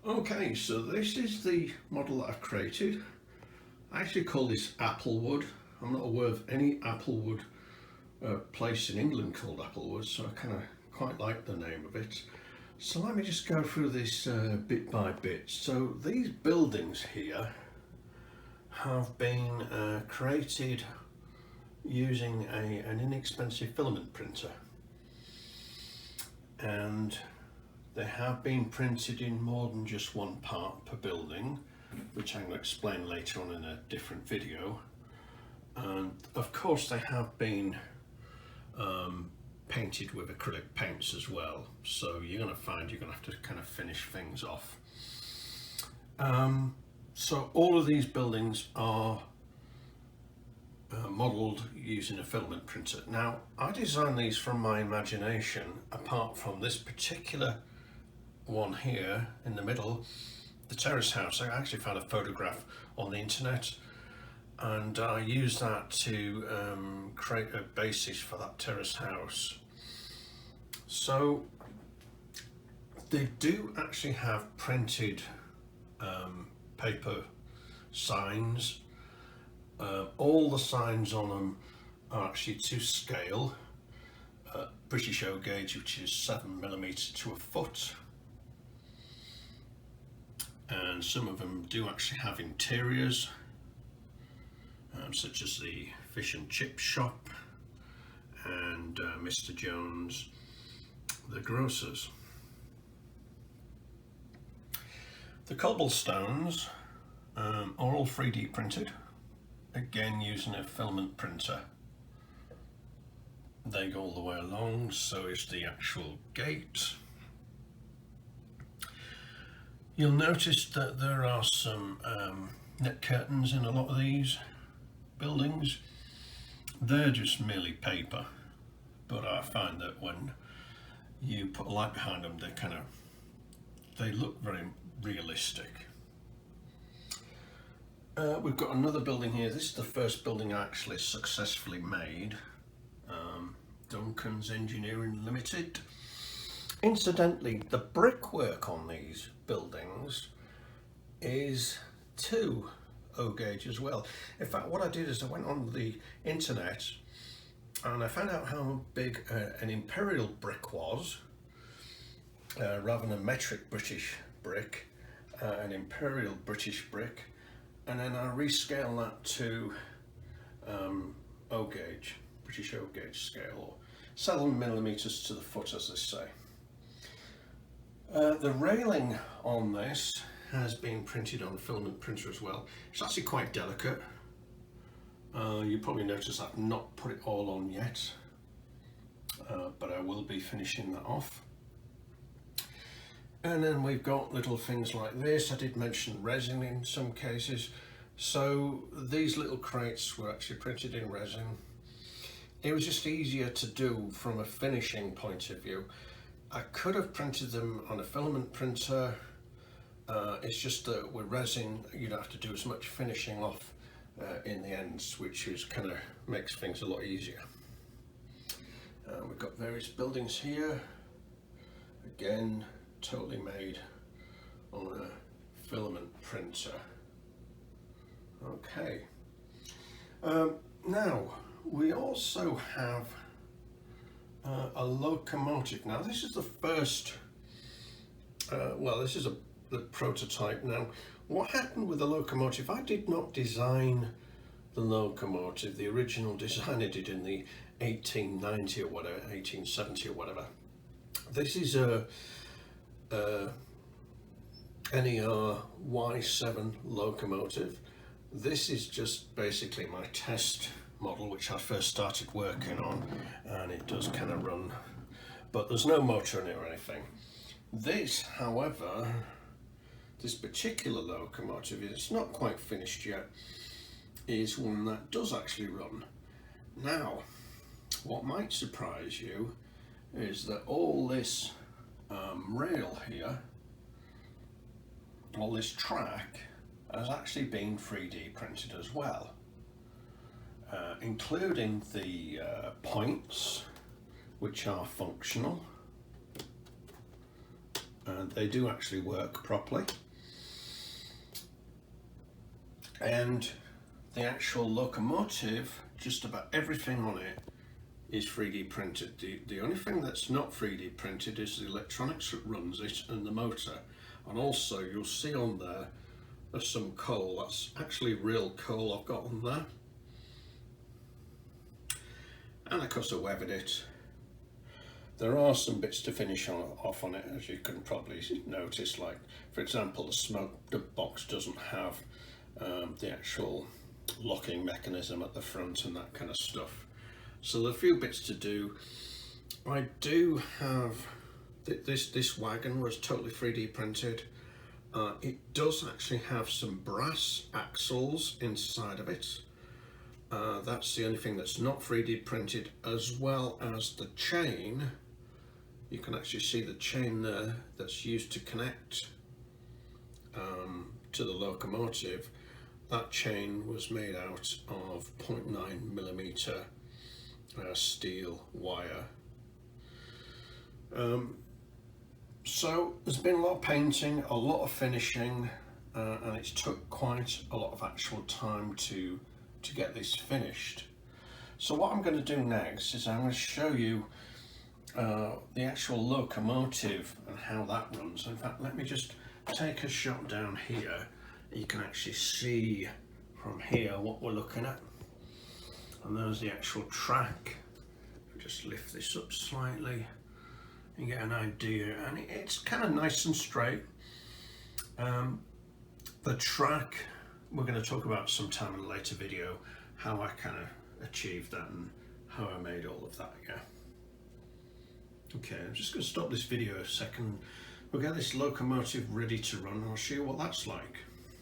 Okay, so this is the model that I've created. I actually call this Applewood. I'm not aware of any Applewood place in England called Applewood, so I kind of quite like the name of it. So let me just go through this bit by bit. So these buildings here have been created using an inexpensive filament printer, and they have been printed in more than just one part per building, which I'm going to explain later on in a different video. And of course they have been painted with acrylic paints as well, so you're going to find you're going to have to kind of finish things off. So all of these buildings are modelled using a filament printer. Now, I designed these from my imagination, apart from this particular one here in the middle, the terrace house. I actually found a photograph on the internet, and I used that to create a basis for that terrace house. So they do actually have printed paper signs. All the signs on them are actually to scale, British O gauge, which is 7mm to a foot. And some of them do actually have interiors, such as the fish and chip shop and Mr. Jones, the grocers. The cobblestones are all 3D printed, again using a filament printer. They go all the way along, so is the actual gate. You'll notice that there are some net curtains in a lot of these buildings. They're just merely paper, but I find that when you put a light behind them, they look very realistic. We've got another building here. This is the first building I actually successfully made. Duncan's Engineering Limited. Incidentally, the brickwork on these buildings is 2 O gauge as well. In fact, what I did is I went on the internet and I found out how big an imperial brick was, rather than a metric British brick, an imperial British brick, and then I rescale that to O gauge, British O gauge scale, or 7mm to the foot, as they say. The railing on this has been printed on a filament printer as well. It's actually quite delicate. You probably notice I've not put it all on yet, but I will be finishing that off. And then we've got little things like this. I did mention resin in some cases. So these little crates were actually printed in resin. It was just easier to do from a finishing point of view. I could have printed them on a filament printer. It's just that with resin, you don't have to do as much finishing off in the ends, which is kind of makes things a lot easier. We've got various buildings here. Again, totally made on a filament printer. Okay. Now, we also have a locomotive. Now this is the first, this is the prototype. Now what happened with the locomotive, I did not design the locomotive. The original designer did in the 1890 or whatever, 1870 or whatever. This is a NER Y7 locomotive. This is just basically my test model, which I first started working on, and it does kind of run, but there's no motor in it or anything. This, however, this particular locomotive, it's not quite finished yet, is one that does actually run. Now, what might surprise you is that all this rail here, all this track, has actually been 3D printed as well. Including the points, which are functional, and they do actually work properly. And the actual locomotive, just about everything on it is 3D printed. The only thing that's not 3D printed is the electronics that runs it and the motor. And also you'll see on there there's some coal. That's actually real coal I've got on there. And of course I weathered it. There are some bits to finish off on it, as you can probably notice, like for example the smoke box doesn't have the actual locking mechanism at the front and that kind of stuff. So there are a few bits to do. I do have this wagon was totally 3D printed. It does actually have some brass axles inside of it. That's the only thing that's not 3D printed, as well as the chain. You can actually see the chain there that's used to connect to the locomotive. That chain was made out of 0.9mm steel wire. So there's been a lot of painting, a lot of finishing, and it's took quite a lot of actual time to get this finished. So what I'm going to do next is I'm going to show you the actual locomotive and how that runs. In fact, let me just take a shot down here. You can actually see from here what we're looking at. And there's the actual track. Just lift this up slightly and get an idea. And it's kind of nice and straight. The track, we're going to talk about sometime in a later video, how I kind of achieved that and how I made all of that, yeah. Okay, I'm just going to stop this video a second. We'll get this locomotive ready to run and I'll show you what that's like.